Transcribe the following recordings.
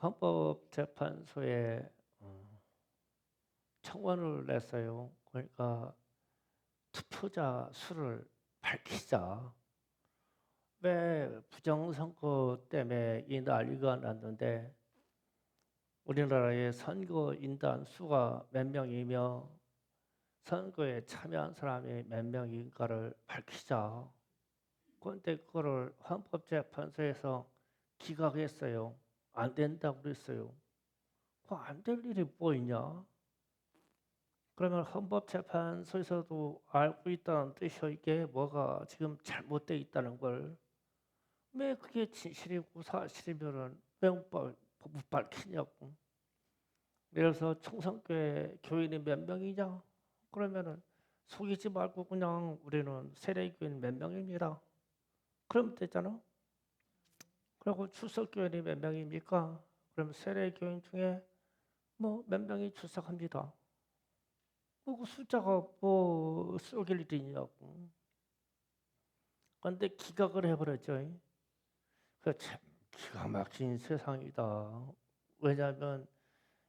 헌법재판소에 청원을 냈어요. 그러니까 투표자 수를 밝히자. 왜 부정선거 때문에 이 난리가 났는데 우리나라의 선거인단 수가 몇 명이며 선거에 참여한 사람이 몇 명인가를 밝히자. 그런데 그거를 헌법재판소에서 기각했어요. 안 된다고 그랬어요. 그거 안 될 일이 뭐 있냐? 그러면 헌법재판소에서도 알고 있다는 뜻이요. 이게 뭐가 지금 잘못되어 있다는 걸. 왜 그게 진실이고 사실이면은 못 밝히냐고. 예를 들어서 총선교회 교인이 몇 명이냐? 그러면은 속이지 말고 그냥 우리는 세례교인 몇 명입니다. 그러면 되잖아. 그리고 출석교인이 몇 명입니까? 그럼 세례교인 중에 뭐 몇 명이 출석합니다. 그 숫자가 뭐 썩일 일이 있냐고. 그런데 기각을 해버렸죠. 그 참 기가 막힌 세상이다. 왜냐하면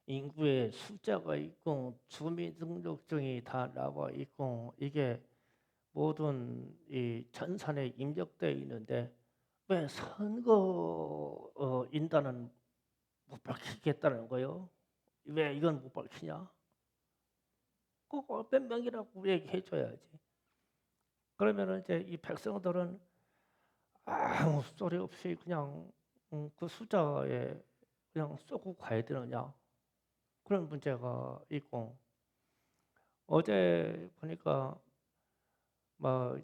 인구의 숫자가 있고 주민등록증이 다 나와 있고 이게 모든 이 전산에 입력되어 있는데 왜 선거 인단은 못 밝히겠다는 거요? 왜 이건 못 밝히냐? 꼭 몇 명이라고 얘기해 줘야지. 그러면은 이제 이 백성들은 아무 소리 없이 그냥 그 숫자에 그냥 쏘고 가야 되느냐 그런 문제가 있고 어제 보니까 뭐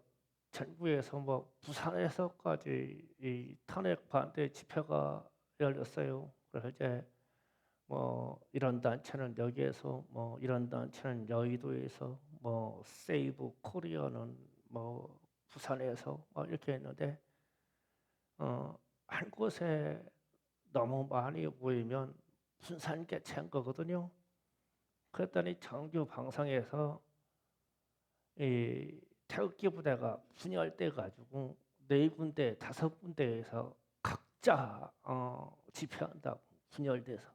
전국에서 뭐 부산에서까지 이 탄핵 반대 집회가 열렸어요. 그래서 이제 뭐 이런 단체는 여기에서 뭐 이런 단체는 여의도에서 뭐 세이브 코리아는 뭐 부산에서 뭐 이렇게 했는데 한 곳에 너무 많이 모이면 분산개체한 거거든요. 그랬더니 정규 방송에서 이 태극기 부대가 분열돼 가지고 네 군데 다섯 군데에서 각자 집회한다고 분열돼서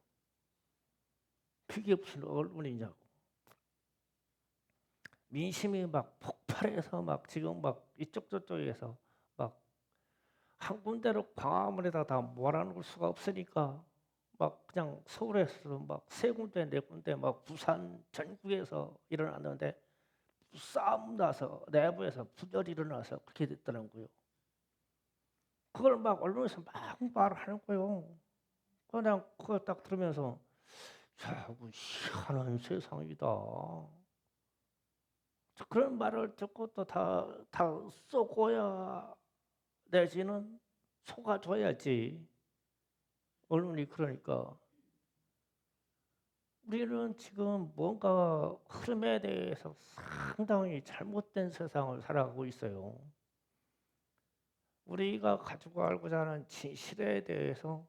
그게 무슨 언론이냐고. 민심이 막 폭발해서 막 지금 막 이쪽 저쪽에서 막 한 군데로 광화문에다 다 몰아놓을 수가 없으니까 막 그냥 서울에서 막 세 군데 네 군데 막 부산 전국에서 일어났는데 싸움 나서 내부에서 분열이 일어나서 그렇게 됐다는 거예요. 그걸 막 언론에서 막 말을 하는 거예요. 그냥 그걸 딱 들으면서 야, 뭐 희한한 세상이다. 그런 말을 듣고 또 다 쏘고야 내지는 속아줘야지. 언론이 그러니까. 우리는 지금 뭔가 흐름에 대해서 상당히 잘못된 세상을 살아가고 있어요. 우리가 가지고 알고자 하는 진실에 대해서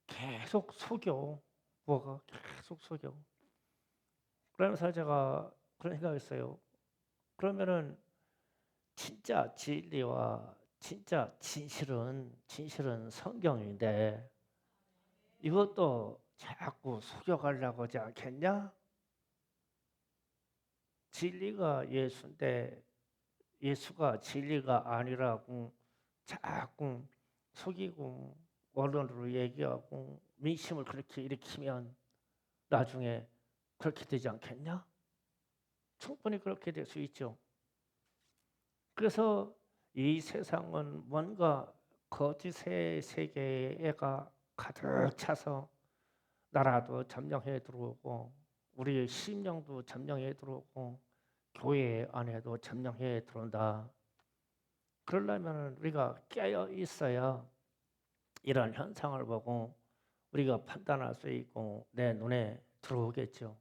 계속 속여. 뭐가 계속 속여. 그러면서 제가 그런 생각했어요. 그러면은 진짜 진리와 진짜 진실은 성경인데 이것도 자꾸 속여가려고 하지 않겠냐? 진리가 예수인데 예수가 진리가 아니라고 자꾸 속이고 언론으로 얘기하고 민심을 그렇게 일으키면 나중에 그렇게 되지 않겠냐? 충분히 그렇게 될 수 있죠. 그래서 이 세상은 뭔가 거짓의 세계가 가득 차서 나라도 점령해 들어오고 우리의 심령도 점령해 들어오고 교회 안에도 점령해 들어온다. 그러려면 우리가 깨어 있어야 이런 현상을 보고 우리가 판단할 수 있고 내 눈에 들어오겠죠.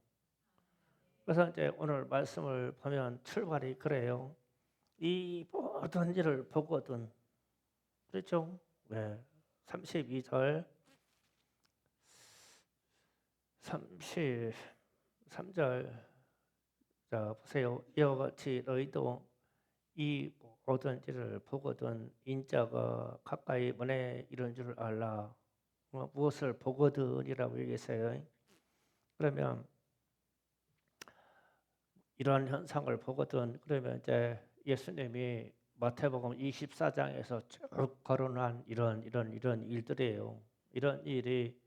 그래서 이제 오늘 말씀을 보면 출발이 그래요. 이 모든 일을 보거든. 그렇죠? 네. 32절, 33절. 자, 보세요. 이와 같이 너희도 이 모든 일을 보거든 인자가 가까이 문에 이른 줄 알라. 무엇을 보거든이라고 얘기했어요. 그러면 이러한 현상을 보거든. 그러면 이제 예수님이 마태복음 24장에서 쭉 거론한 이런 일들이에요. 이런 일이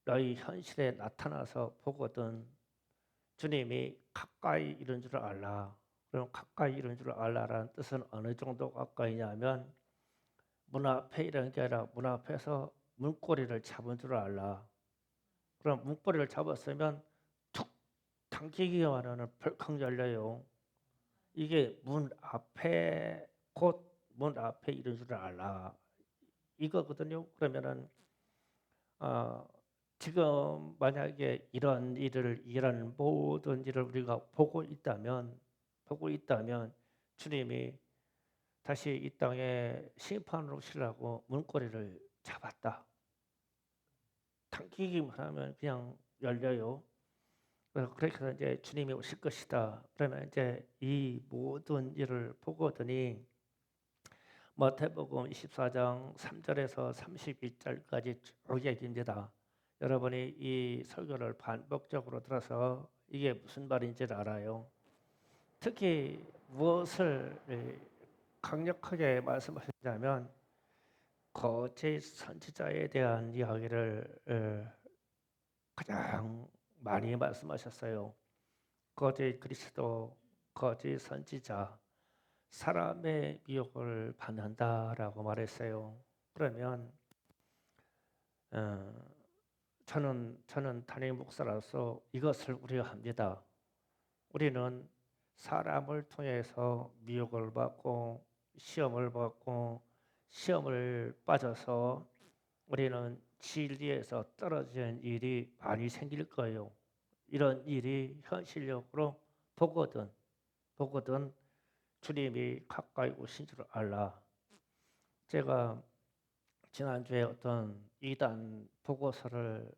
너희 현실에 나타나서 보거든. 주님이 가까이 이런 줄 알라. 그럼 가까이 이런 줄 알라라는 뜻은 어느 정도 가까이냐면 문 앞에 이런 게 아니라 문 앞에서 문고리를 잡은 줄 알라. 그럼 문고리를 잡았으면 툭 당기기만 하면 벌컥 열려요. 이게 문 앞에 곧 문 앞에 이런 줄 알라. 이거거든요. 그러면은 어, 지금 만약에 이런 모든 일을 우리가 보고 있다면 주님이 다시 이 땅에 심판으로 오시려고 문고리를 잡았다. 당기기만 하면 그냥 열려요. 그래서 그렇게 해서 이제 주님이 오실 것이다. 그러면 이제 이 모든 일을 보거든요. 마태복음 24장 3절에서 31절까지 쭉 얘기입니다. 여러분이 이 설교를 반복적으로 들어서 이게 무슨 말인지를 알아요. 특히 무엇을 강력하게 말씀하셨냐면 거짓 선지자에 대한 이야기를 가장 많이 말씀하셨어요. 거짓 그리스도, 거짓 선지자, 사람의 미혹을 받는다라고 말했어요. 그러면 어, 저는 담임 목사로서 이것을 우려합니다. 우리는 사람을 통해서 미혹을 받고 시험을 빠져서 우리는 진리에서 떨어지는 일이 많이 생길 거예요. 이런 일이 현실적으로 보거든 주님이 가까이 오신 줄 알라. 제가 지난주에 어떤 이단 보고서를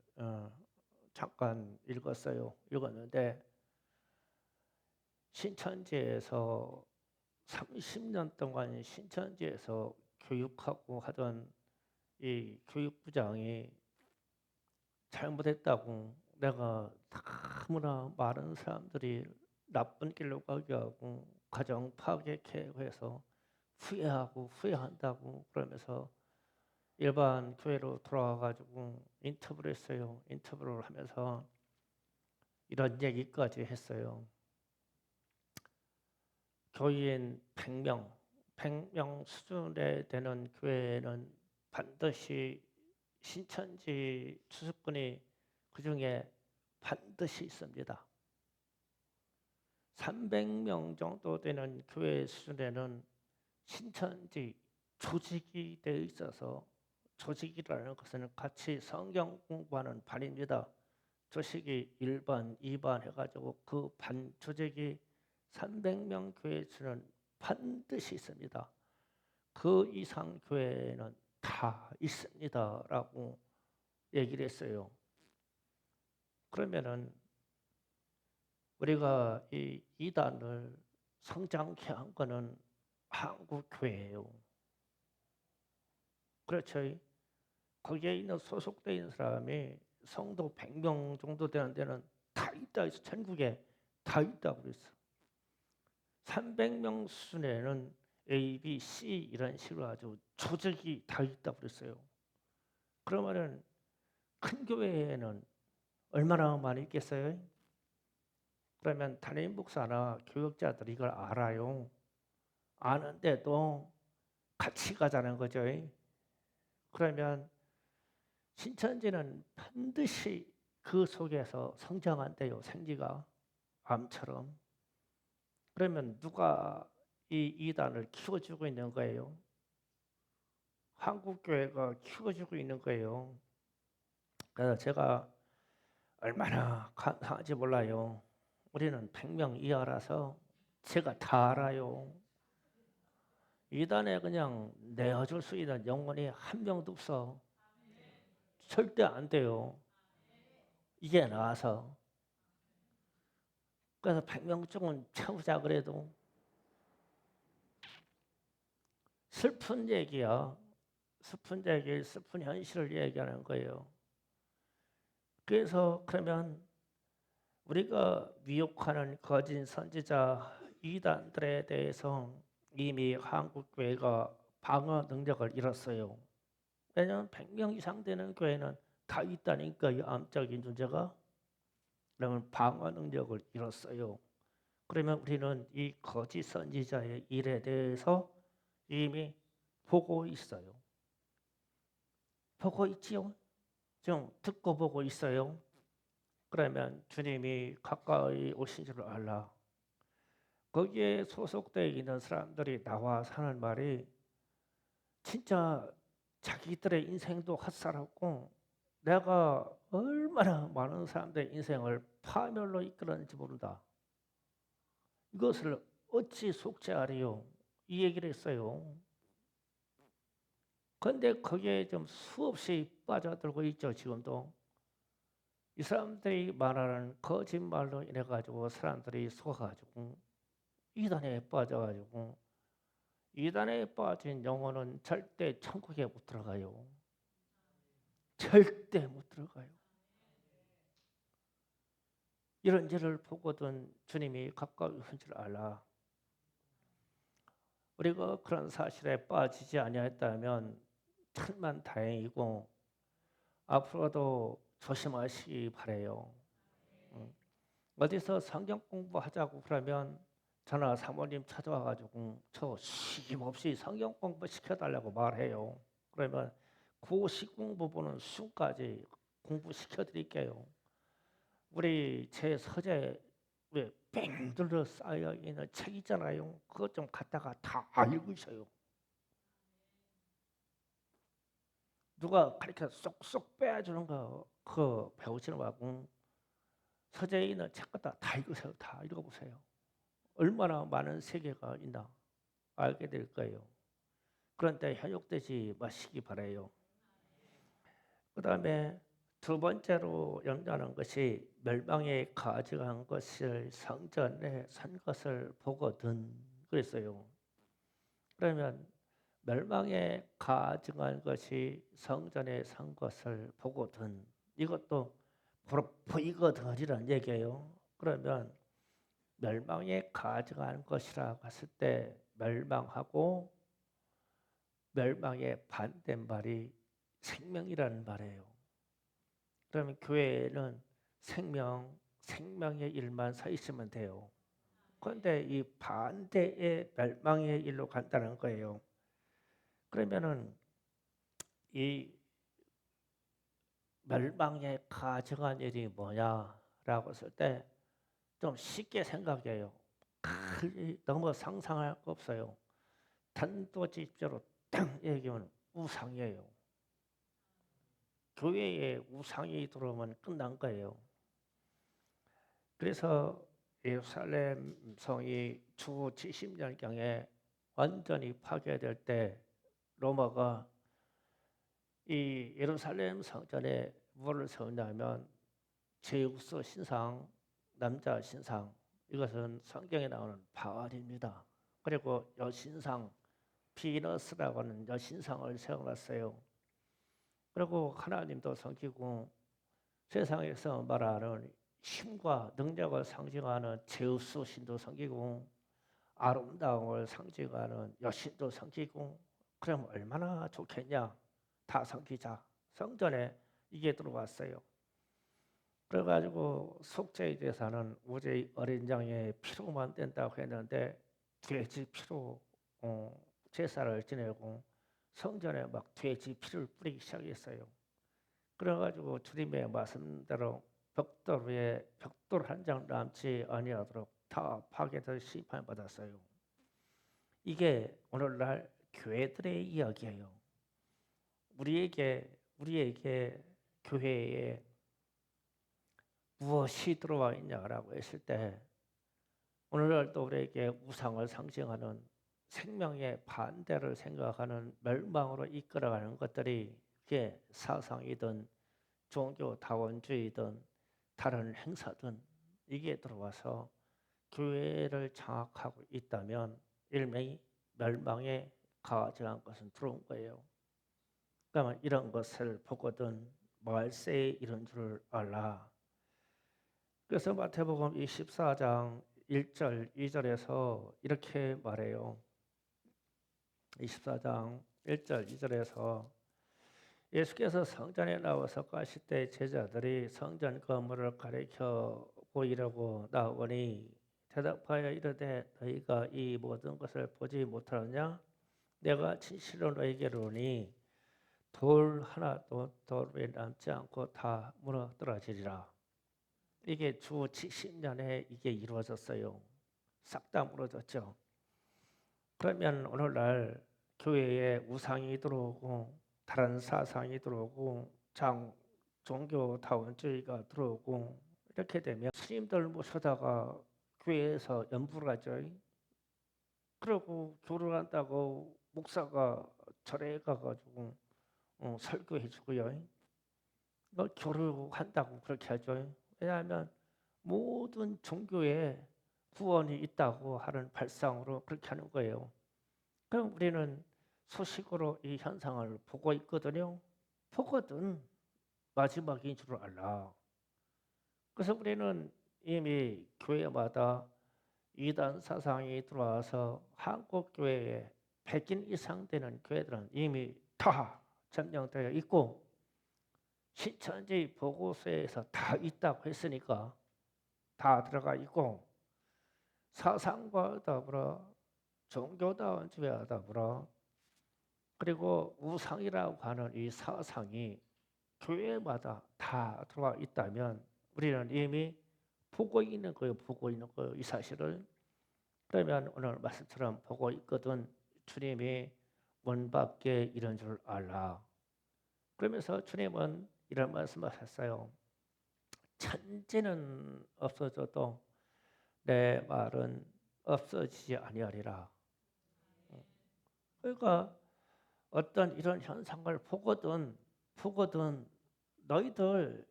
잠깐 읽었는데 신천지에서 30년 동안 신천지에서 교육하고 하던 이 교육부장이 잘못했다고 내가 너무나 많은 사람들이 나쁜 길로 가게 하고 가정 파괴케 해서 후회한다고 그러면서 일반 교회로 돌아와가지고 인터뷰를 했어요. 인터뷰를 하면서 이런 얘기까지 했어요. 교인 100명 수준에 되는 교회는 반드시 신천지 주수꾼이 그 중에 반드시 있습니다. 300명 정도 되는 교회 수준에는 신천지 조직이 되어 있어서 조직이라는 것은 같이 성경 공부하는 반입니다. 조직이 1반, 2반 해가지고 그 반 조직이 300명 교회 수는 반드시 있습니다. 그 이상 교회는 다 있습니다라고 얘기를 했어요. 그러면은 우리가 이 이단을 성장케 한 거는 한국 교회예요. 그렇죠. 거기에 있는 소속되어 있는 사람이 성도 100명 정도 되는 데는 다 있다 해서 전국에 다 있다고 그랬어. 300명 수준에는 A, B, C 이런 식으로 아주 조직이 다 있다고 그랬어요. 그러면은 큰 교회에는 얼마나 많이 있겠어요? 그러면 담임 목사나 교육자들이 이걸 알아요. 아는데도 같이 가자는 거죠. 그러면 신천지는 반드시 그 속에서 성장한대요. 생기가 암처럼. 그러면 누가 이 이단을 키워주고 있는 거예요? 한국교회가 키워주고 있는 거예요. 그래서 제가 얼마나 감사한지 몰라요. 우리는 100명 이하라서 제가 다 알아요. 이단에 그냥 내어줄 수 있는 영혼이 한 명도 없어. 절대 안 돼요. 이게 나와서. 그래서 100명 쪽은 채우자 그래도 슬픈 얘기야. 슬픈 얘기, 슬픈 현실을 얘기하는 거예요. 그래서 그러면 우리가 미혹하는 거짓 선지자 이단들에 대해서 이미 한국 교회가 방어 능력을 잃었어요. 왜냐하면 100명 이상 되는 교회는 다 있다니까 이 암적인 존재가. 그러면 방어 능력을 잃었어요. 그러면 우리는 이 거짓 선지자의 일에 대해서 이미 보고 있어요. 보고 있지요. 좀 듣고 보고 있어요. 그러면 주님이 가까이 오신 줄 알라. 거기에 소속되어 있는 사람들이 나와 사는 말이 진짜 자기들의 인생도 헛살았고 내가 얼마나 많은 사람들의 인생을 파멸로 이끌었는지 모른다. 이것을 어찌 속죄하리요? 이 얘기를 했어요. 그런데 거기에 좀 수없이 빠져들고 있죠. 지금도. 이 사람들이 말하는 거짓말로 인해 가지고 사람들이 속아가지고 이단에 빠져가지고 이단에 빠진 영혼은 절대 천국에 못 들어가요. 절대 못 들어가요. 이런 일을 보거든 주님이 가까이 오신 줄 알라. 우리가 그런 사실에 빠지지 아니했다면 천만 다행이고 앞으로도 조심하시기 바래요. 어디서 성경 공부하자고 그러면 저나 사모님 찾아와가지고 저 쉼없이 성경 공부 시켜달라고 말해요. 그러면 그 시공부 보는 순까지 공부시켜드릴게요. 우리 제 서재 왜뺑 둘러 쌓여 있는 책 있잖아요. 그것 좀 갖다가 다 읽으셔요. 누가 그렇게 쏙쏙 빼주는 거 그거 배우시는 거하고 서재에 있는 책 갖다 다 읽으세요. 다 읽어보세요. 얼마나 많은 세계가 있나 알게 될 거예요. 그런데 현혹되지 마시기 바라요. 그 다음에 두 번째로 염려하는 것이 멸망에 가져간 것을 성전에 산 것을 보거든 그랬어요. 그러면 멸망에 가증한 것이 성전에 산 것을 보거든 이것도 보이거든이라는 얘기예요. 그러면 멸망에 가증한 것이라고 했을 때 멸망하고 멸망의 반대말이 생명이라는 말이에요. 그러면 교회에는 생명의 일만 서 있으면 돼요. 그런데 이 반대의 멸망의 일로 간다는 거예요. 그러면은 이 멸망에 가증한 일이 뭐냐라고 했을 때 좀 쉽게 생각해요. 너무 상상할 거 없어요. 단도직입적으로 딱 얘기하면 우상이에요. 교회에 우상이 들어오면 끝난 거예요. 그래서 예루살렘 성이 주 70년경에 완전히 파괴될 때 로마가 이 예루살렘 성전에 뭐를 세우냐면 제우스 신상, 남자 신상 이것은 성경에 나오는 바알입니다. 그리고 여신상 비너스라고 하는 여신상을 세워놨어요. 그리고 하나님도 섬기고 세상에서 말하는 힘과 능력을 상징하는 제우스 신도 섬기고 아름다움을 상징하는 여신도 섬기고 그럼 얼마나 좋겠냐. 다 섬기자. 성전에 이게 들어왔어요. 그래가지고 속죄에 대해서는 오직 어린 양의 피로만 된다고 했는데 돼지 피로 제사를 지내고 성전에 막 돼지 피를 뿌리기 시작했어요. 그래가지고 주님의 말씀대로 벽돌 위에 벽돌 한 장 남지 아니하도록 다 파괴될 심판을 받았어요. 이게 오늘날 교회들의 이야기예요. 우리에게 교회에 무엇이 들어와 있냐라고 했을 때 오늘날도 우리에게 우상을 상징하는 생명의 반대를 생각하는 멸망으로 이끌어가는 것들이 그게 사상이든 종교다원주의든 다른 행사든 이게 들어와서 교회를 장악하고 있다면 일명이 멸망에 가증한 것은 들어온 거예요. 그러면 이런 것을 보거든 말세에 이런 줄 알라. 그래서 마태복음 24장 1절 2절에서 이렇게 말해요. 24장 1절 2절에서 예수께서 성전에 나와서 가실 때 제자들이 성전 건물을 가리켜 보이려고 나오니 대답하여 이르되 너희가 이 모든 것을 보지 못하느냐? 내가 진실로 너희에게 이르노니 돌 하나도 돌 위에 남지 않고 다 무너뜨려지리라. 이게 주 70년에 이게 이루어졌어요. 싹 다 무너졌죠. 그러면 오늘날 교회에 우상이 들어오고 다른 사상이 들어오고 종교다원주의가 들어오고 이렇게 되면 스님들 모셔다가 교회에서 연부를 하죠. 그리고 결혼한다고 목사가 절에 가가지고 설교해주고요. 너 교류한다고 그렇게 하죠. 왜냐하면 모든 종교에 구원이 있다고 하는 발상으로 그렇게 하는 거예요. 그럼 우리는 소식으로 이 현상을 보고 있거든요. 보거든 마지막인 줄 알라. 그래서 우리는 이미 교회마다 이단 사상이 들어와서 한국 교회에 100인 이상 되는 교회들은 이미 다 점령되어 있고 신천지 보고서에서 다 있다고 했으니까 다 들어가 있고 사상과 더불어 종교다원주의와 더불어 그리고 우상이라고 하는 이 사상이 교회마다 다 들어와 있다면 우리는 이미 보고 있는 거예요. 보고 있는 거예요. 이 사실을. 그러면 오늘 말씀처럼 보고 있거든 주님이 문 밖에 이런 줄 알라. 그러면서 주님은 이런 말씀을 하셨어요. 천지는 없어져도 내 말은 없어지지 아니하리라. 그러니까 어떤 이런 현상을 보거든 너희들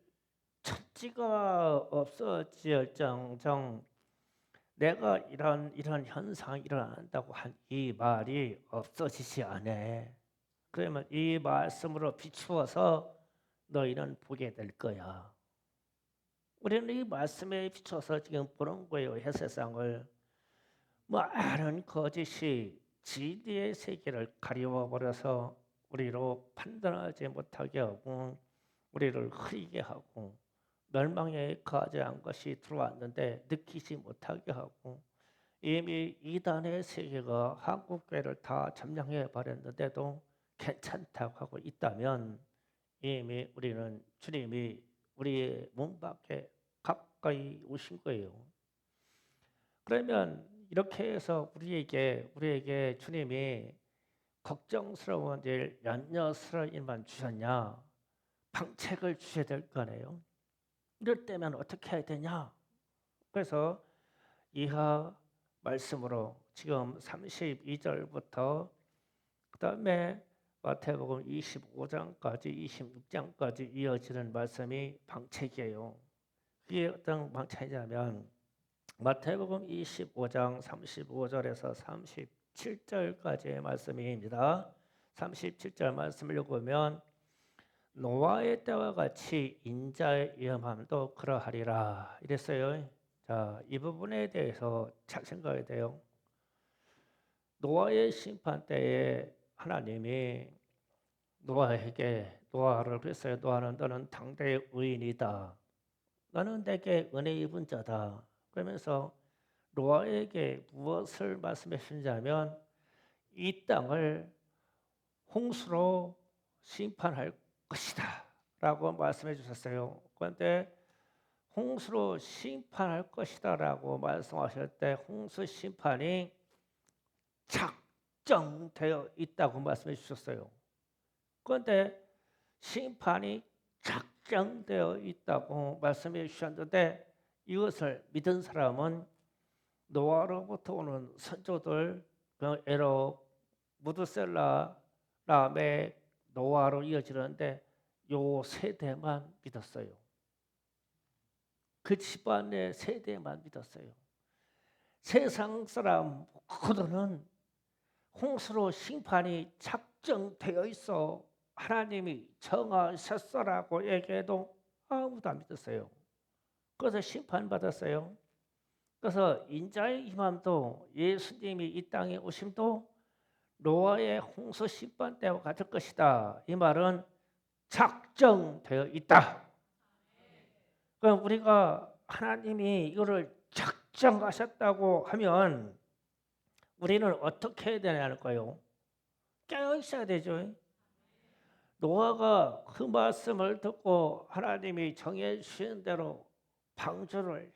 천지가 없어질정정 내가 이런 현상이 일어난다고 한 이 말이 없어지지 않아. 그러면 이 말씀으로 비추어서 너희는 보게 될 거야. 우리는 이 말씀에 비춰서 지금 보는 거예요. 이 세상을. 많은 거짓이 진리의 세계를 가리워 버려서 우리로 판단하지 못하게 하고 우리를 흐리게 하고 멸망에 가져간 것이 들어왔는데 느끼지 못하게 하고 이미 이단의 세계가 한국 교회를 다 점령해 버렸는데도 괜찮다고 하고 있다면 이미 우리는 주님이 우리의 문 밖에 가까이 오신 거예요. 그러면 이렇게 해서 우리에게 주님이 걱정스러운 일, 염려스러운 일만 주셨냐? 방책을 주셔야 될 거 아니에요. 이럴 때면 어떻게 해야 되냐? 그래서 이하 말씀으로 지금 32절부터 그다음에 마태복음 25장까지 26장까지 이어지는 말씀이 방책이에요. 그게 어떤 방책이냐면 마태복음 25장 35절에서 37절까지의 말씀입니다. 37절 말씀을 읽으면 노아의 때와 같이 인자의 위험함도 그러하리라 이랬어요. 자, 이 부분에 대해서 잘 생각해야 돼요. 노아의 심판 때에 하나님이 노아를 그랬어요. 노아는 너는 당대의 의인이다. 너는 내게 은혜 입은 자다. 그러면서 노아에게 무엇을 말씀해 주시냐면 이 땅을 홍수로 심판할 것이다 라고 말씀해 주셨어요. 그런데 홍수로 심판할 것이다 라고 말씀하실 때 홍수 심판이 작정되어 있다고 말씀해 주셨어요. 그런데 심판이 작정되어 있다고 말씀해 주셨는데 이것을 믿은 사람은 노아로부터 오는 선조들 에로, 무드셀라, 라멕, 노아로 이어지는데 요 세대만 믿었어요. 그 집안의 세대만 믿었어요. 세상 사람 모두는 홍수로 심판이 작정되어 있어 하나님이 정하셨어라고 얘기해도 아무도 안 믿었어요. 그래서 심판받았어요. 그래서 인자의 임함도 예수님이 이 땅에 오심도 노아의 홍수 심판 때와 같을 것이다. 이 말은 작정되어 있다. 그럼 우리가 하나님이 이거를 작정하셨다고 하면 우리는 어떻게 해야 되냐니까요. 깨어 있어야 되죠. 노아가 그 말씀을 듣고 하나님이 정해 주신 대로 방주를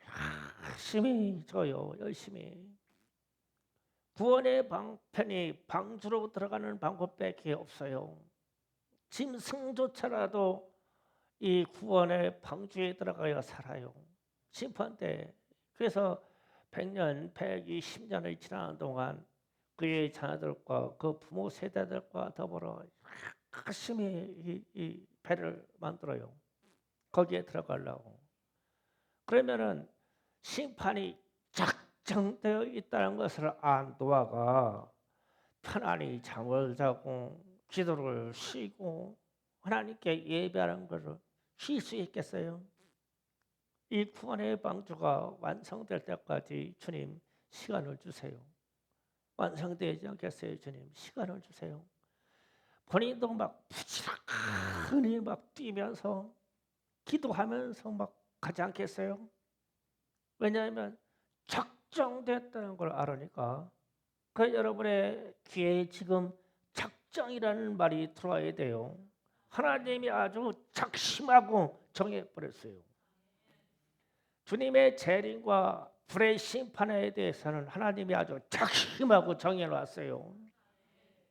열심히 져요. 열심히. 구원의 방편이 방주로 들어가는 방법밖에 없어요. 짐승조차라도 이 구원의 방주에 들어가야 살아요. 심판 때. 그래서 100년, 120년을 지나는 동안 그의 자녀들과 그 부모 세대들과 더불어 열심히 이 배를 만들어요. 거기에 들어가려고. 그러면은 심판이 작정되어 있다는 것을 안 노아가 편안히 잠을 자고 기도를 쉬고 하나님께 예배하는 것을 쉴 수 있겠어요? 이 구원의 방주가 완성될 때까지 주님 시간을 주세요. 완성되지 않겠어요? 주님 시간을 주세요. 본인도 막 부지런히 막 뛰면서 기도하면서 막 가지 않겠어요? 왜냐하면 작정됐다는 걸 알으니까. 그 여러분의 귀에 지금 작정이라는 말이 들어와야 돼요. 하나님이 아주 작심하고 정해버렸어요. 주님의 재림과 불의 심판에 대해서는 하나님이 아주 작심하고 정해놨어요.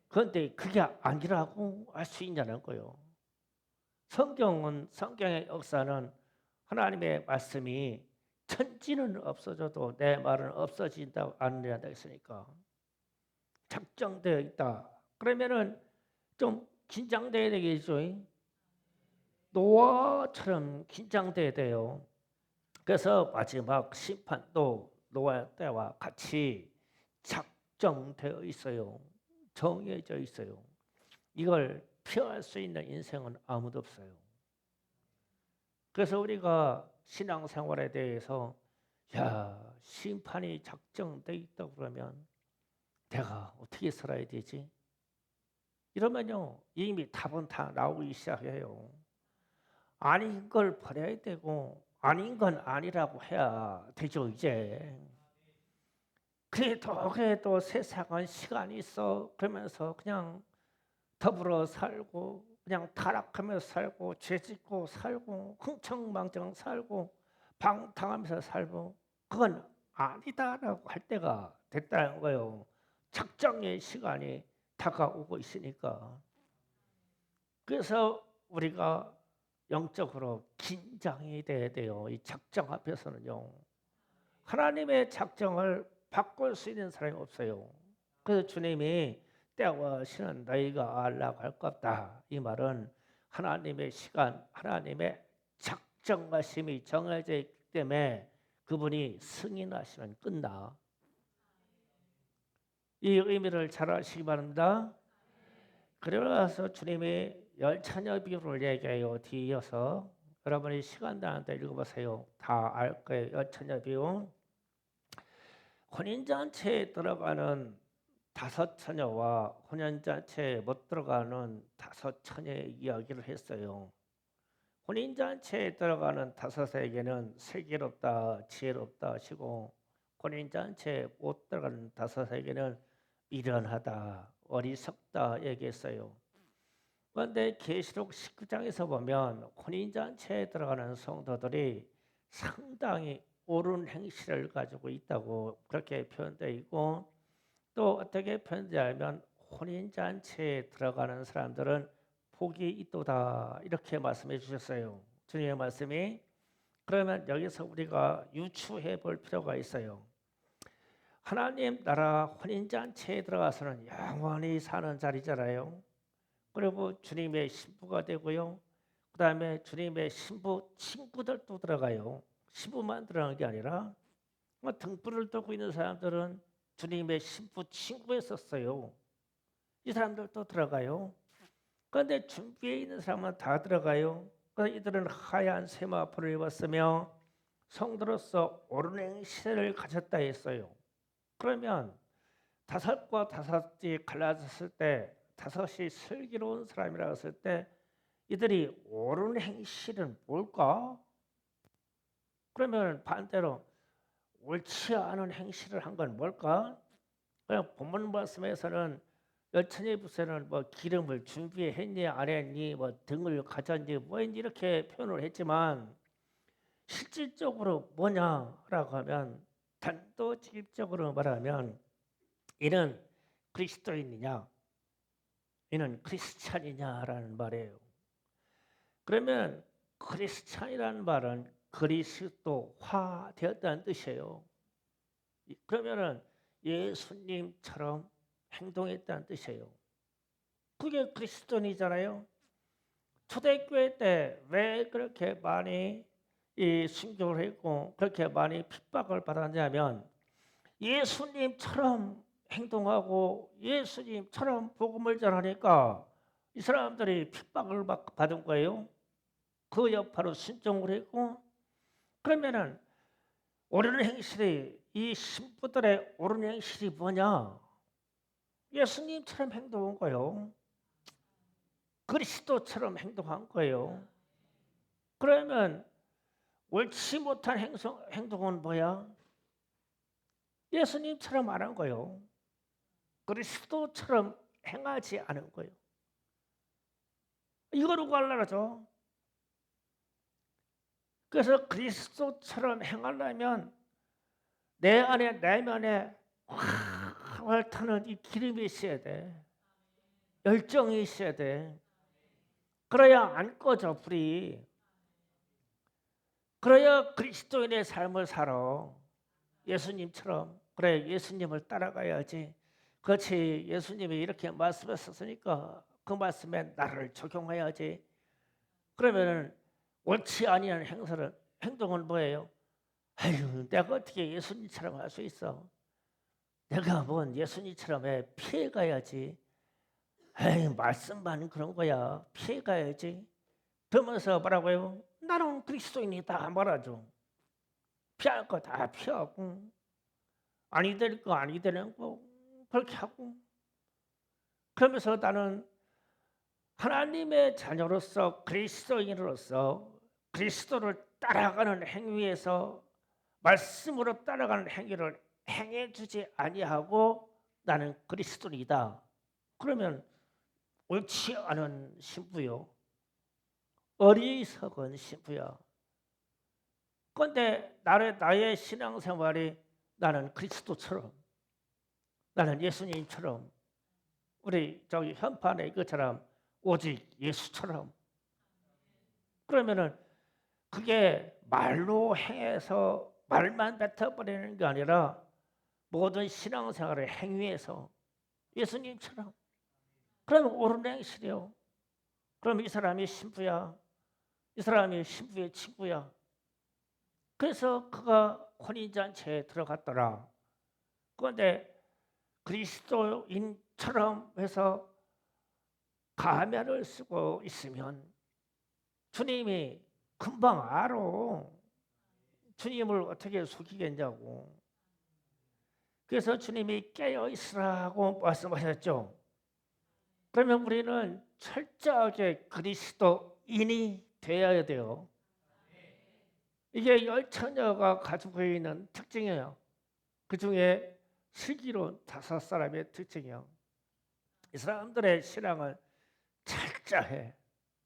그런데 그게 아니라고 할 수 있냐는 거예요. 성경의 역사는 하나님의 말씀이 천지는 없어져도 내 말은 없어진다고 안내한다 했으니까 작정되어 있다. 그러면은 좀 긴장돼야 되겠죠. 노아처럼 긴장돼야 돼요. 그래서 마지막 심판도 노아 때와 같이 작정되어 있어요. 정해져 있어요. 이걸 피할 수 있는 인생은 아무도 없어요. 그래서 우리가 신앙생활에 대해서 심판이 작정되어 있다고 그러면 내가 어떻게 살아야 되지? 이러면요 이미 답은 다 나오기 시작해요. 아닌 걸 버려야 되고 아닌 건 아니라고 해야 되죠 이제. 그래도 세상은 시간이 있어. 그러면서 그냥 더불어 살고 그냥 타락하면서 살고 죄짓고 살고 흥청망청 살고 방탕하면서 살고 그건 아니다라고 할 때가 됐다는 거예요. 작정의 시간이 다가오고 있으니까. 그래서 우리가 영적으로 긴장이 돼야 돼요. 이 작정 앞에서는요. 하나님의 작정을 바꿀 수 있는 사람이 없어요. 그래서 주님이 때와 시는 너희가 알라고 할 것 없다. 이 말은 하나님의 시간, 하나님의 작정하심이 정해져 있기 때문에 그분이 승인하시면 끝나. 이 의미를 잘 아시기 바랍니다. 그래서 주님이 열차녀 비유를 얘기해요. 뒤이어서 여러분이 시간 나는데 읽어보세요. 다 알 거예요. 열차녀 비유. 혼인잔치에 들어가는 5처녀와 혼인잔치에 못 들어가는 5처녀의 이야기를 했어요. 혼인잔치에 들어가는 5에게는 슬기롭다, 지혜롭다 하시고 혼인잔치에 못 들어가는 5에게는 미련하다, 어리석다 얘기했어요. 그런데 계시록 19장에서 보면 혼인잔치에 들어가는 성도들이 상당히 옳은 행실을 가지고 있다고 그렇게 표현되어 있고 또 어떻게 표현되냐면 혼인잔치에 들어가는 사람들은 복이 있도다 이렇게 말씀해 주셨어요. 주님의 말씀이. 그러면 여기서 우리가 유추해 볼 필요가 있어요. 하나님 나라 혼인잔치에 들어가서는 영원히 사는 자리잖아요. 그리고 주님의 신부가 되고요. 그 다음에 주님의 신부 친구들도 들어가요. 신부만 들어가는 게 아니라 등불을 들고 있는 사람들은 주님의 신부 친구에 썼어요. 이 사람들도 들어가요. 그런데 준비해 있는 사람은 다 들어가요. 그래서 이들은 하얀 세마포를 입었으며 성도로서 옳은 행실을 가졌다 했어요. 그러면 다섯과 다섯이 갈라졌을 때, 다섯이 슬기로운 사람이라고 했을 때 이들이 옳은 행실은 뭘까? 그러면 반대로 옳지 않은 행실을 한 건 뭘까? 그냥 본문 말씀에서는 열천의 부세는 뭐 기름을 준비했니 안 했니, 뭐 등을 가졌니, 뭐했니 이렇게 표현을 했지만 실질적으로 뭐냐라고 하면, 단도직입적으로 말하면 이는 그리스도인이냐, 이는 크리스찬이냐라는 말이에요. 그러면 크리스찬이라는 말은 그리스도화 되었다는 뜻이에요. 그러면은 예수님처럼 행동했다는 뜻이에요. 그게 그리스도인이잖아요. 초대교회 때 왜 그렇게 많이 순교를 했고 그렇게 많이 핍박을 받았냐면 예수님처럼 행동하고 예수님처럼 복음을 전하니까 이 사람들이 핍박을 받은 거예요. 그 여파로 순종을 했고, 그러면은 옳은 행실이, 이 신부들의 옳은 행실이 뭐냐? 예수님처럼 행동한 거예요. 그리스도처럼 행동한 거예요. 그러면 옳지 못한 행동은 뭐야? 예수님처럼 안 한 거예요. 그리스도처럼 행하지 않은 거예요. 이거로 갈라죠. 그래서 그리스도처럼 행하려면 내 안에 내면에 활 타는 이 기름이 있어야 돼. 열정이 있어야 돼. 그래야 안 꺼져 불이. 그래야 그리스도인의 삶을 살아. 예수님처럼. 그래, 예수님을 따라가야지. 그렇지, 예수님이 이렇게 말씀하셨으니까 그 말씀에 나를 적용해야지. 그러면은 옳지 아니한 행동은 뭐예요? 아유, 내가 어떻게 예수님처럼 할 수 있어? 내가 뭔 예수님처럼 해? 피해가야지. 에이, 말씀만 그런 거야. 피해가야지. 그러면서 뭐라고요? 나는 그리스도인이다 말하죠. 피할 거 다 피하고, 아니 될 거 아니 되는 거 그렇게 하고, 그러면서 나는 하나님의 자녀로서 그리스도인으로서 그리스도를 따라가는 행위에서 말씀으로 따라가는 행위를 행해주지 아니하고 나는 그리스도인이다. 그러면 옳지 않은 신부요, 어리석은 신부야. 그런데 나의 신앙생활이 나는 그리스도처럼, 나는 예수님처럼, 우리 저기 현판에 이것처럼 오직 예수처럼. 그러면은 그게 말로 행해서 말만 뱉어버리는 게 아니라 모든 신앙생활의 행위에서 예수님처럼. 그러면 옳은 행실이요. 그럼 이 사람이 신부야. 이 사람이 신부의 친구야. 그래서 그가 혼인잔치에 들어갔더라. 그런데 그리스도인처럼 해서 가면을 쓰고 있으면 주님이 금방 알아. 주님을 어떻게 속이겠냐고. 그래서 주님이 깨어 있으라고 말씀하셨죠. 그러면 우리는 철저하게 그리스도인이 되어야 돼요. 이게 열 처녀가 가지고 있는 특징이에요. 그 중에 슬기로운 다섯 사람의 특징이요. 이 사람들의 신앙을 철저해.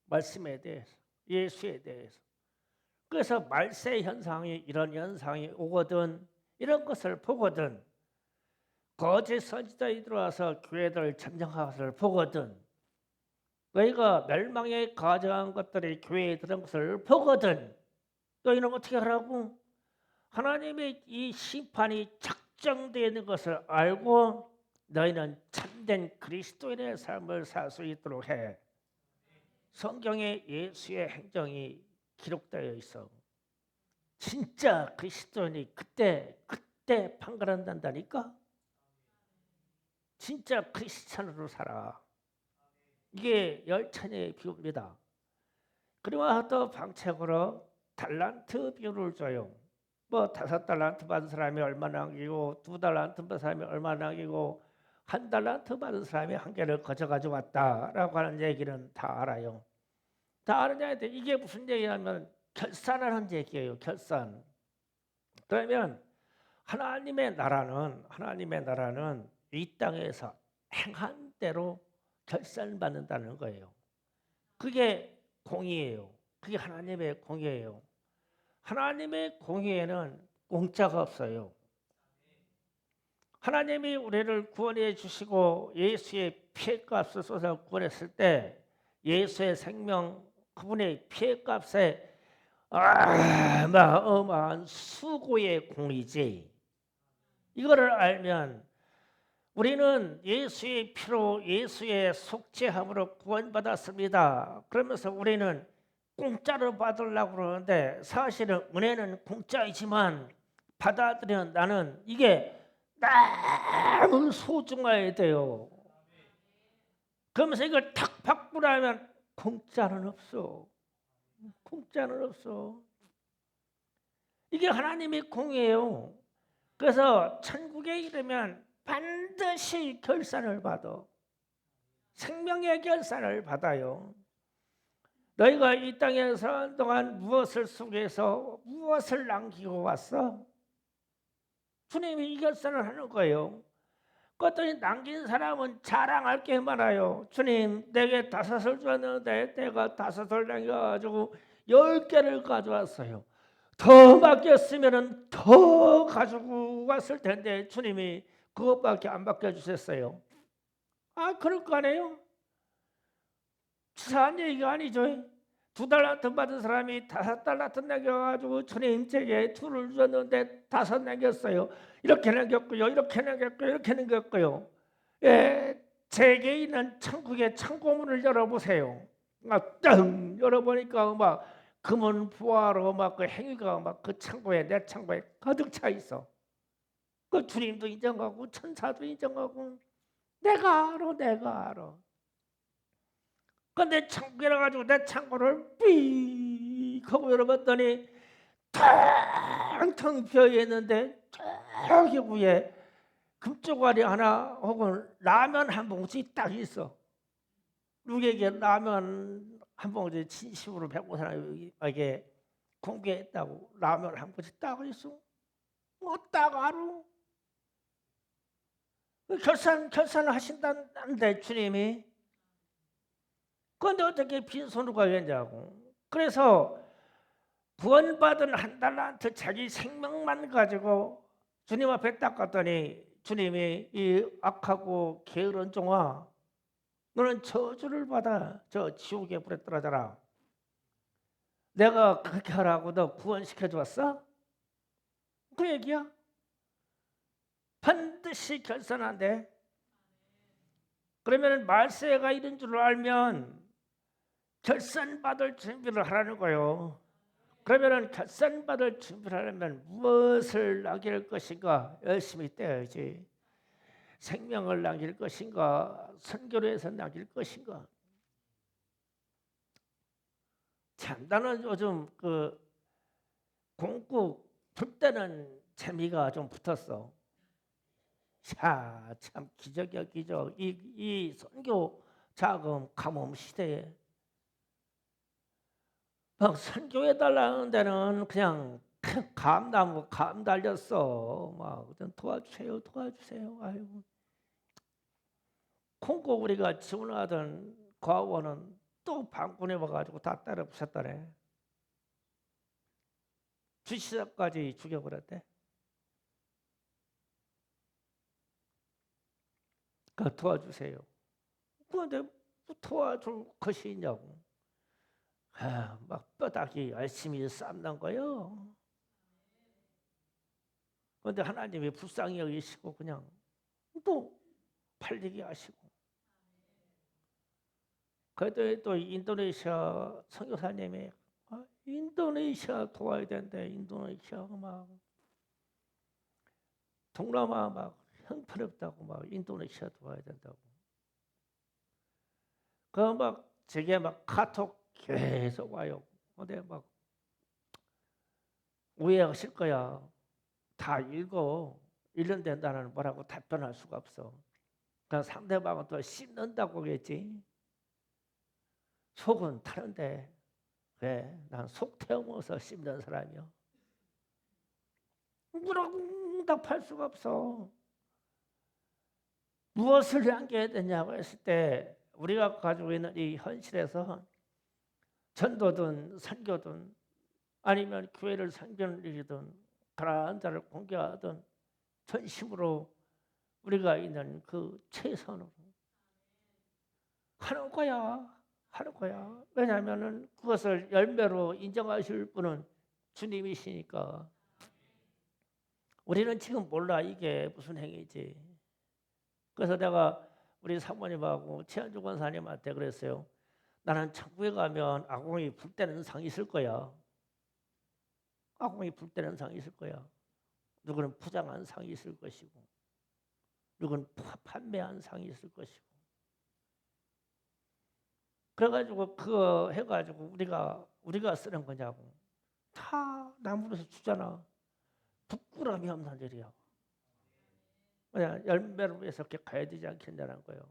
말씀에 대해서, 예수에 대해서. 그래서 말세 현상이, 이런 현상이 오거든, 이런 것을 보거든, 거짓 선지자들이 들어와서 교회들을 점령한 것을 보거든, 너희가 멸망에 가져간 것들이 교회에 들은 것을 보거든, 너희는 어떻게 하라고? 하나님의 이 심판이 작정되어 있는 것을 알고 너희는 참된 그리스도인의 삶을 살 수 있도록 해. 성경에 예수의 행정이 기록되어 있어. 진짜 그리스도인이 그때 판가른다니까. 진짜 크리스찬으로 살아. 이게 열천의 비유입니다. 그리고 또 방책으로 달란트 비유를 줘요. 뭐 5달란트 받은 사람이 얼마나 남기고 2달란트 받은 사람이 얼마나 남기고 1달란트 받은 사람이 1개를 가져가지고 왔다라고 하는 얘기는 다 알아요. 다 아느냐는데 이게 무슨 얘기냐면 결산을 한 얘기예요. 결산. 그러면 하나님의 나라는 이 땅에서 행한 대로 결산받는다는 거예요. 그게 공의예요. 그게 하나님의 공의예요. 하나님의 공의에는 공짜가 없어요. 하나님이 우리를 구원해 주시고 예수의 피해값을 쏟아 구원했을 때 예수의 생명 그분의 피해값에 어마어마한 수고의 공이지. 이거를 알면 우리는 예수의 피로 예수의 속죄함으로 구원받았습니다. 그러면서 우리는 공짜로 받으려고 그러는데 사실은 은혜는 공짜이지만 받아들이는 나는 이게 너무 소중해야 돼요. 그러면서 이걸 탁 받고 나면 공짜는 없어. 공짜는 없어. 이게 하나님의 공이에요. 그래서 천국에 이르면 반드시 결산을 받아. 생명의 결산을 받아요. 너희가 이 땅에 사는 동안 무엇을 속에서 무엇을 남기고 왔어? 주님이 이 결산을 하는 거예요. 그랬더니 남긴 사람은 자랑할 게 많아요. 주님 내게 5을 줬는데 내가 5을 남겨가지고 10개를 가져왔어요. 더 맡겼으면 더 가지고 왔을 텐데 주님이 그것밖에 안 맡겨주셨어요. 아 그럴 거 아니에요? 치사한 얘기가 아니죠. 2달란트 받은 사람이 5달란트 남겨가지고 주님 제게 2를 주셨는데 5 남겼어요. 이렇게 남겼고요. 이렇게 남겼고요. 이렇게 남겼고요. 예, 제게 있는 천국의 창고문을 열어보세요. 딱 열어보니까 막 금은 부화로 막 그 행위가 막 그 창고에 내 창고에 가득 차 있어. 그 주님도 인정하고 천사도 인정하고 내가 알아. 근데 창고라 가지고 내 창고를 삐 하고 열어봤더니 텅텅 비어 있는데 저기 위에 금쪽알이 하나 혹은 라면 한 봉지 딱 있어. 누구에게 라면 한 봉지 진심으로 배고 사람에게 공개했다고 라면 한 봉지 딱 있어. 뭐 딱 알아. 결산을 하신다는데 주님이. 그런데 어떻게 빈손으로 가겠냐고. 그래서 구원받은 1달란트 자기 생명만 가지고 주님 앞에 딱 갔더니 주님이 이 악하고 게으른 종아 너는 저주를 받아 저 지옥에 불에 떨어져라. 내가 그렇게 하라고 너 구원시켜 줬어? 그 얘기야. 반드시 결산한대. 그러면 말세가 이런 줄 알면 결산받을 준비를 하라는 거예요. 그러면 결산받을 준비를 하려면 무엇을 남길 것인가? 열심히 떼야지. 생명을 남길 것인가? 선교를 해서 남길 것인가? 참 나는 요즘 그 공국 풀 때는 재미가 좀 붙었어. 야, 참 기적이야 기적. 이 선교 자금 가뭄 시대에 막 선교해 달라는 데는 그냥 감나무 감 달렸어. 막 도와주세요. 아이고. 콩고 우리가 지원하던 과원은 또 방군해 와가지고 다 때려 부셨다네. 주시사까지 죽여버렸대. 그 도와주세요. 그런데 뭐 도와줄 것이 있냐고. 막 뼈다귀 열심히 삶는 거요. 그런데 하나님이 불쌍히 여기시고 그냥 또 팔리게 하시고. 그래도 또 인도네시아 선교사님이 인도네시아 도와야 되는데 인도네시아 막 동남아 막 형편없다고 막 인도네시아 도와야 된다고. 그 막 제게 막 카톡 계속 와요. 근데 막 오해하실 거야. 다 읽어. 읽는데 나는 뭐라고 답변할 수가 없어. 그냥 상대방은 또 씹는다고 그랬지. 속은 타는데 왜? 난 속 태우면서 씹는 사람이야. 뭐라고 응답할 수가 없어. 무엇을 남겨야 되냐고 했을 때 우리가 가지고 있는 이 현실에서 전도든 선교든 아니면 교회를 섬기는 일이든 가난한 자를 공경하든 전심으로 우리가 있는 그 최선으로 하는 거야. 하는 거야. 왜냐하면 그것을 열매로 인정하실 분은 주님이시니까. 우리는 지금 몰라 이게 무슨 행위지. 그래서 내가 우리 사모님하고 최한주 권사님한테 그랬어요. 나는 천국에 가면 아궁이 불 때는 상이 있을 거야. 아궁이 불 때는 상이 있을 거야. 누구는 포장한 상이 있을 것이고 누구는 판매한 상이 있을 것이고. 그래가지고 그거 해가지고 우리가 쓰는 거냐고. 다 나무로서 주잖아. 부끄러움이 없는 일이야. 그냥 열매로 해서 이렇게 가야 되지 않겠냐는 거예요.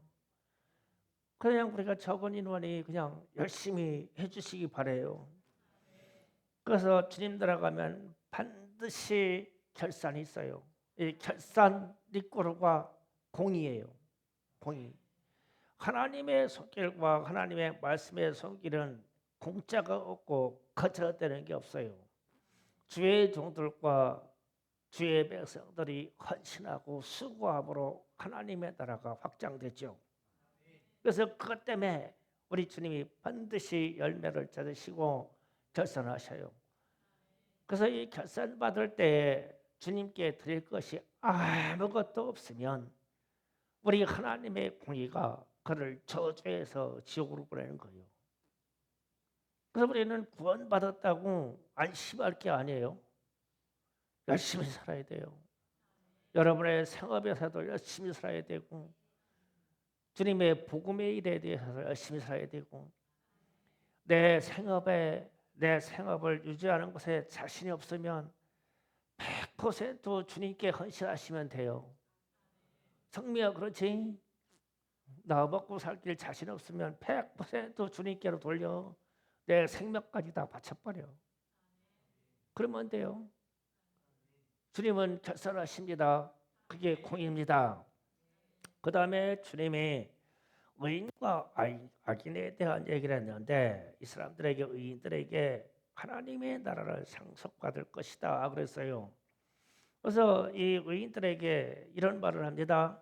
그냥 우리가 적은 인원이 그냥 열심히 해주시기 바래요. 그래서 주님 들어가면 반드시 결산이 있어요. 이 결산 리꼬르가 공의예요. 공의. 하나님의 손길과 하나님의 말씀의 손길은 공짜가 없고 거절되는 게 없어요. 주의 종들과 주의 백성들이 헌신하고 수고함으로 하나님의 나라가 확장되죠. 그래서 그것 때문에 우리 주님이 반드시 열매를 찾으시고 결산하셔요. 그래서 이 결산 받을 때 주님께 드릴 것이 아무것도 없으면 우리 하나님의 공의가 그를 저주해서 지옥으로 보내는 거예요. 그래서 우리는 구원받았다고 안심할 게 아니에요. 열심히 살아야 돼요. 여러분의 생업에서도 열심히 살아야 되고 주님의 복음의 일에 대해서 열심히 살아야 되고 내 생업을 유지하는 것에 자신이 없으면 100% 주님께 헌신하시면 돼요. 성미야 그렇지? 나 먹고 살 길 자신 없으면 100% 주님께로 돌려 내 생명까지 다 바쳐버려. 그러면 돼요. 주님은 결산하십니다. 그게 공입니다. 그 다음에 주님이 의인과 악인에 대한 얘기를 했는데 이 사람들에게 의인들에게 하나님의 나라를 상속받을 것이다 그랬어요. 그래서 이 의인들에게 이런 말을 합니다.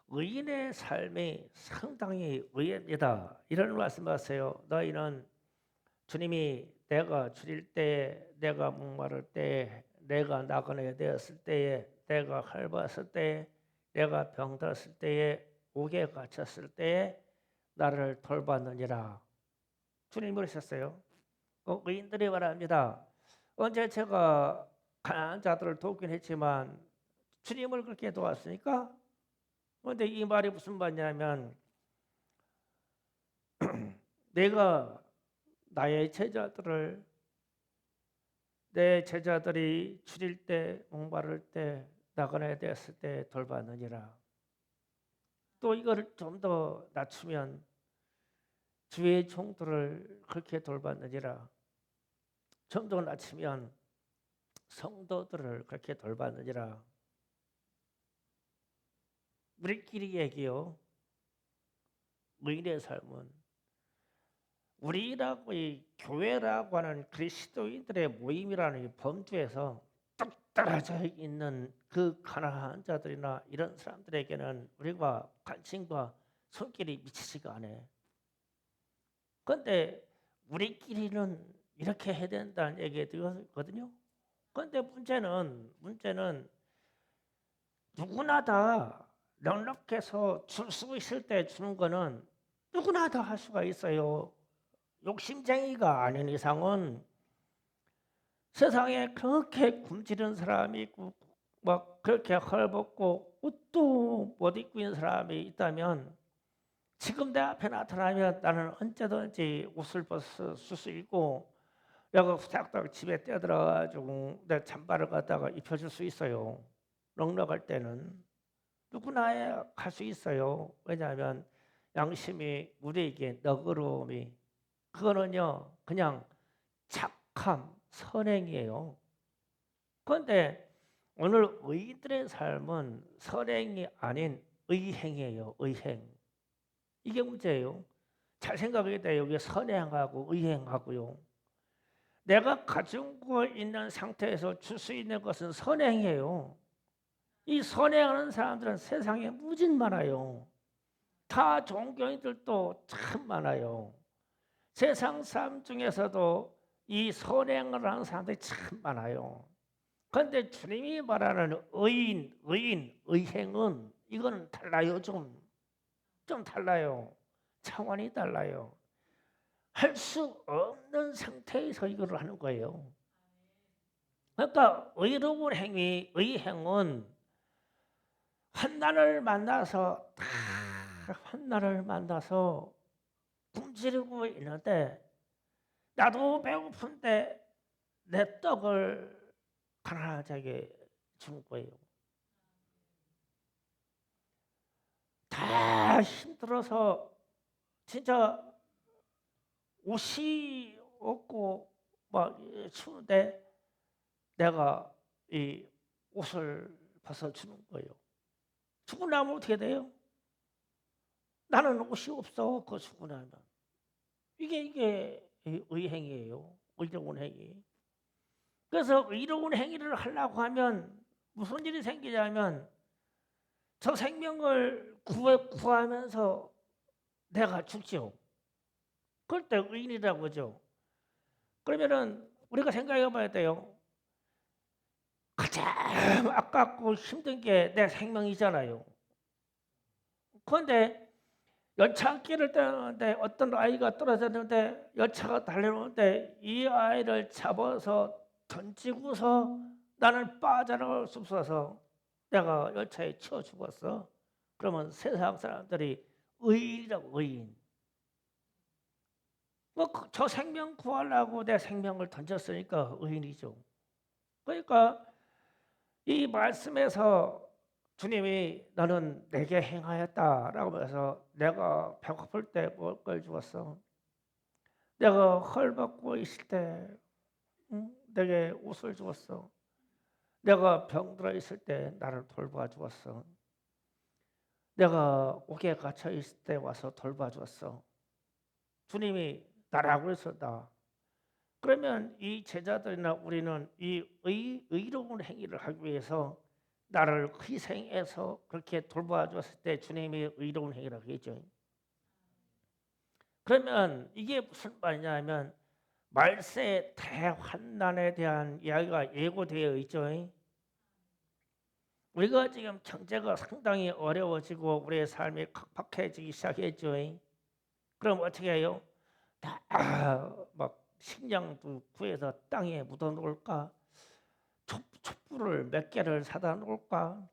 의인의 삶이 상당히 의입니다. 이런 말씀하세요. 너희는 주님이 내가 줄일 때, 내가 목마를 때, 내가 나그네 되었을 때에, 내가 헐벗을 때에, 내가 병들었을 때에, 옥에 갇혔을 때에 나를 돌봤느니라. 주님이 그러셨어요. 의인들이 말합니다. 언제 제가 가난한 자들을 돕긴 했지만 주님을 그렇게 도왔으니까. 그런데 이 말이 무슨 말이냐면 내가 나의 제자들을 내 제자들이 줄일 때 목마를 때 나그네 됐을 때 돌봤느니라. 또 이거를 좀 더 낮추면 주의 종들을 그렇게 돌봤느니라. 좀 더 낮추면 성도들을 그렇게 돌봤느니라. 우리끼리 얘기요. 의인의 삶은 우리라고 이 교회라고 하는 그리스도인들의 모임이라는 이 범주에서 뚝 떨어져 있는 그 가난한 자들이나 이런 사람들에게는 우리가 관심과 손길이 미치지가 않아. 그런데 우리끼리는 이렇게 해야 된다는 얘기거든요. 그런데 문제는 누구나 다 넉넉해서 줄 수 있을 때 주는 거는 누구나 다 할 수가 있어요. 욕심쟁이가 아닌 이상은 세상에 그렇게 굶주린 사람이 있고 막 그렇게 헐벗고 옷도 못 입고 있는 사람이 있다면 지금 내 앞에 나타나면 나는 언제든지 옷을 벗을 수 있고 내가 후딱딱 집에 뛰어들어가지고 내 잠바를 갖다가 입혀줄 수 있어요. 넉넉할 때는 누구나 할 수 있어요. 왜냐하면 양심이 우리에게 너그러움이 그거는요 그냥 착함 선행이에요. 그런데 오늘 의인들의 삶은 선행이 아닌 의행이에요. 의행. 이게 문제예요. 잘 생각해야 돼요. 여기 선행하고 의행하고요. 내가 가지고 있는 상태에서 줄 수 있는 것은 선행이에요. 이 선행하는 사람들은 세상에 무진 많아요. 다 종교인들도 참 많아요. 세상 사람 중에서도 이 선행을 하는 사람들이 참 많아요. 그런데 주님이 말하는 의행은 이거는 달라요. 좀 달라요. 차원이 달라요. 할 수 없는 상태에서 이걸 하는 거예요. 그러니까 의로운 행위, 의행은 환난을 만나서 굶주리고 있는데 나도 배고픈데 내 떡을 가난하게 주는 거예요. 다 힘들어서 진짜 옷이 없고 막 추운데 내가 이 옷을 벗어주는 거예요. 죽고 나면 어떻게 돼요? 나는 옷이 없어. 그 죽고 나면. 이게 의행이에요. 의로운 행위. 그래서 의로운 행위를 하려고 하면 무슨 일이 생기냐면 저 생명을 구하면서 내가 죽죠. 그럴 때 의인이라고 하죠. 그러면은 우리가 생각해 봐야 돼요. 가장 아깝고 힘든 게 내 생명이잖아요. 그런데 열차길을 떠나는데 어떤 아이가 떨어졌는데 열차가 달려오는데 이 아이를 잡아서 던지고서 나는 빠져나갈 수 없어서 내가 열차에 치여 죽었어. 그러면 세상 사람들이 의인이라고 의인. 저 생명 구하려고 내 생명을 던졌으니까 의인이죠. 그러니까 이 말씀에서 주님이 너는 내게 행하였다라고 해서 내가 배고플 때 먹을 걸 주었어. 내가 헐벗고 있을 때 내게 옷을 주었어. 내가 병들어 있을 때 나를 돌봐 주었어. 내가 옥에 갇혀 있을 때 와서 돌봐 주었어. 주님이 나라고 해서 나. 그러면 이 제자들이나 우리는 이 의로운 행위를 하기 위해서 나를 희생해서 그렇게 돌봐 주었을 때 주님이 의로운 행위라고 하겠죠. 그러면 이게 무슨 말이냐면 말세 대환난에 대한 이야기가 예고되어 있죠. 우리가 지금 경제가 상당히 어려워지고 우리의 삶이 각박해지기 시작했죠. 그럼 어떻게 해요? 막 식량도 구해서 땅에 묻어 놓을까? 촛불을 몇 개를 사다 놓을까?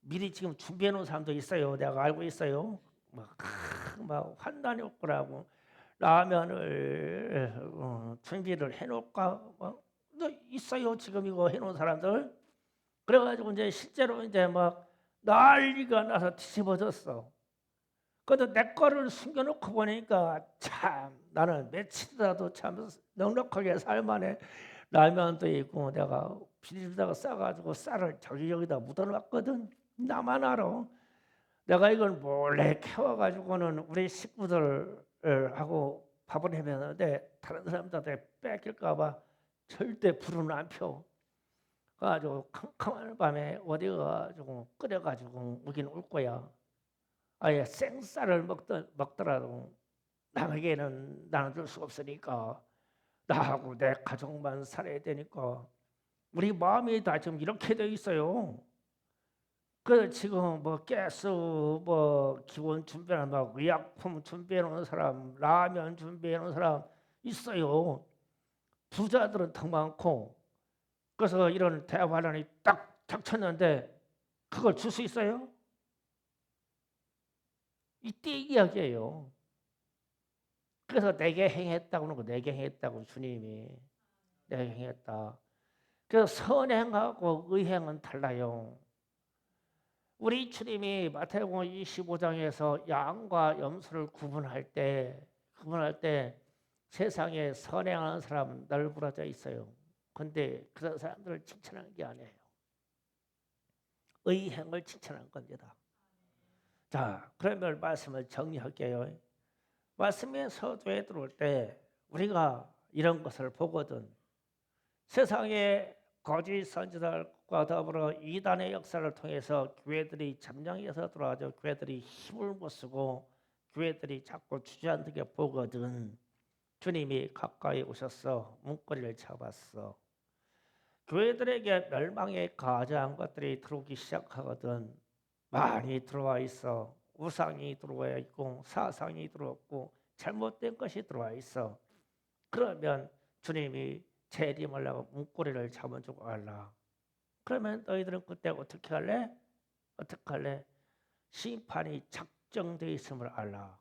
미리 지금 준비해 놓은 사람도 있어요. 내가 알고 있어요. 막 환난이 올 거라고 라면을 준비를 해 놓을까? 있어요. 지금 이거 해 놓은 사람들. 그래가지고 이제 실제로 이제 막 난리가 나서 뒤집어졌어. 그래도 내 거를 숨겨놓고 보니까 참 나는 며칠이라도 참 넉넉하게 살만해. 라면도 있고 내가 비닐에다가 싸가지고 쌀을 저기저기다 묻어놨거든. 나만 알아. 내가 이걸 몰래 캐와가지고는 우리 식구들 하고 밥을 해먹는데 다른 사람들한테 뺏길까봐 절대 불은 안 펴. 그래가지고 캄캄한 밤에 어디 가가지고 끓여가지고 오긴 올 거야. 아예 생쌀을 먹더라도 남에게는 나눠줄 수 없으니까 나하고 내 가족만 살아야 되니까 우리 마음이 다 지금 이렇게 돼 있어요. 그 지금 뭐 가스 뭐 기본 준비하는 막 의약품 준비해 놓은 사람, 라면 준비해 놓은 사람 있어요. 부자들은 더 많고 그래서 이런 대화란이 딱 닥쳤는데 그걸 줄 수 있어요? 이때 이야기예요. 그래서 내게 행했다고 하는 거, 내게 행했다고 주님이 내게 행했다. 그래서 선행하고 의행은 달라요. 우리 주님이 마태복음 25장에서 양과 염소를 구분할 때 세상에 선행하는 사람은 널브러져 있어요. 근데 그런 사람들을 칭찬하는 게 아니에요. 의행을 칭찬하는 겁니다. 자, 그러면 말씀을 정리할게요. 말씀의 서두에 들어올 때 우리가 이런 것을 보거든. 세상에 거짓 선지자들과 더불어 이단의 역사를 통해서 교회들이 잠량해서 들어와서 교회들이 힘을 못 쓰고 교회들이 자꾸 주저앉게 보거든. 주님이 가까이 오셔서 문고리를 잡았어. 교회들에게 멸망의 가장 것들이 들어오기 시작하거든. 많이 들어와 있어. 우상이 들어와 있고 사상이 들어왔고 잘못된 것이 들어와 있어. 그러면 주님이 재림을 하고 문고리를 잡아주고 갈라. 그러면 너희들은 그때 어떻게 할래? 어떻게 할래? 심판이 작정되어 있음을 알라.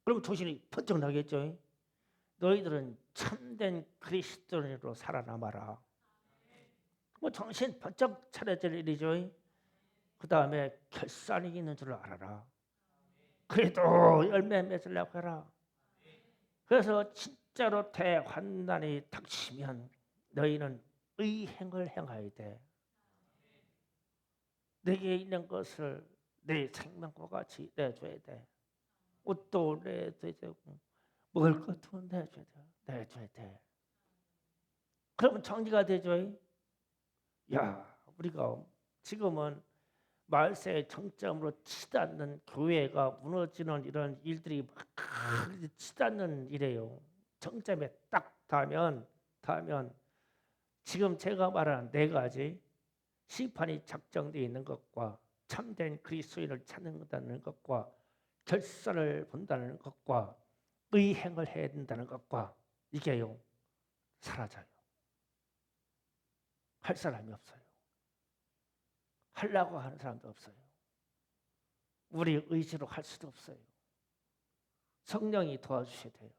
그럼 정신이 번쩍 나겠죠. 너희들은 참된 그리스도인으로 살아남아라. 뭐 정신 번쩍 차려질 일이죠. 그 다음에 결산이 있는 줄 알아라. 그래도 열매 맺으려고 해라. 그래서 진짜로 대환난이 닥치면 너희는 의행을 행해야 돼. 내게 있는 것을 내 생명과 같이 내줘야 돼. 옷도 내줘야 되고 먹을 것도 내줘야 돼. 그러면 정리가 되죠. 야, 우리가 지금은 말세의 정점으로 치닫는 교회가 무너지는 이런 일들이 막 치닫는 일이에요. 정점에 딱 닿으면 지금 제가 말하는 네 가지 심판이 작정되어 있는 것과 참된 그리스도인을 찾는다는 것과 결선을 본다는 것과 의행을 해야 된다는 것과 이게요 사라져요. 할 사람이 없어요. 하려고 하는 사람도 없어요. 우리 의지로 할 수도 없어요. 성령이 도와주셔야 돼요.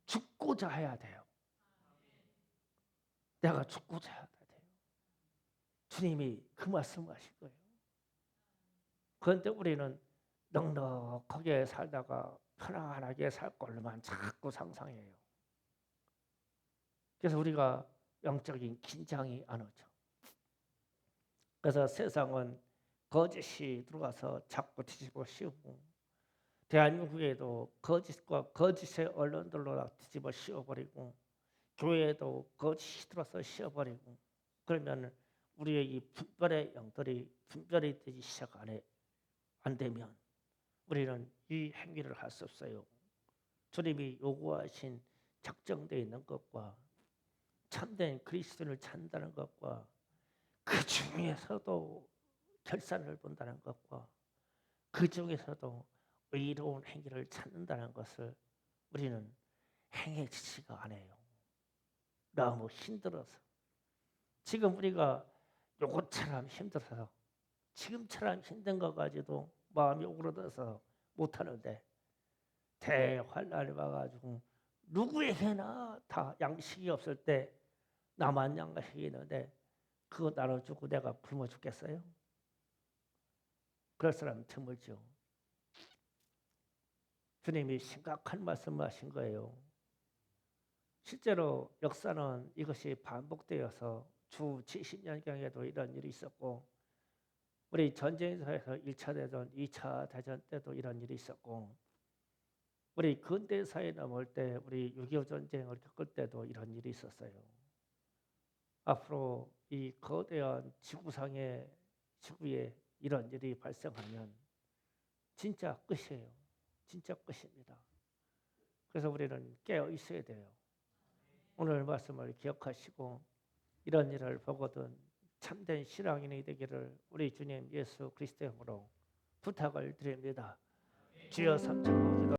죽고자 해야 돼요. 내가 죽고자 해야 돼요. 주님이 그 말씀하신 거예요. 그런데 우리는 넉넉하게 살다가 편안하게 살 걸로만 자꾸 상상해요. 그래서 우리가 영적인 긴장이 안 오죠. 그래서 세상은 거짓이 들어와서 자꾸 뒤집어 씌우고 대한민국에도 거짓과 거짓의 언론들로 뒤집어 씌워버리고 교회에도 거짓이 들어와서 씌워버리고 그러면 우리의 이 분별의 영들이 분별이 되기 시작 안 되면 우리는 이 행위를 할 수 없어요. 주님이 요구하신 작정되어 있는 것과 참된 그리스도를 찾는다는 것과 그 중에서도 결산을 본다는 것과 그 중에서도 의로운 행위를 찾는다는 것을 우리는 행해지지가 않아요. 너무 힘들어서. 지금 우리가 요것처럼 힘들어서 지금처럼 힘든 거 가지고 마음이 오그라들어서 못하는데 대환란이 와가지고 누구에게나 다 양식이 없을 때 나만 양식이 있는데 그거 나눠주고 내가 굶어 죽겠어요? 그럴 사람 드물죠. 주님이 심각한 말씀을 하신 거예요. 실제로 역사는 이것이 반복되어서 주 70년경에도 이런 일이 있었고 우리 전쟁에서 1차 대전, 2차 대전 때도 이런 일이 있었고 우리 근대사에 넘을 때 우리 6.25 전쟁을 겪을 때도 이런 일이 있었어요. 앞으로 이 거대한 지구에 이런 일이 발생하면 진짜 끝이에요. 진짜 끝입니다. 그래서 우리는 깨어 있어야 돼요. 오늘 말씀을 기억하시고 이런 일을 보거든 참된 신앙인이 되기를 우리 주님 예수 그리스도의 이름으로 부탁을 드립니다. 주여 삼층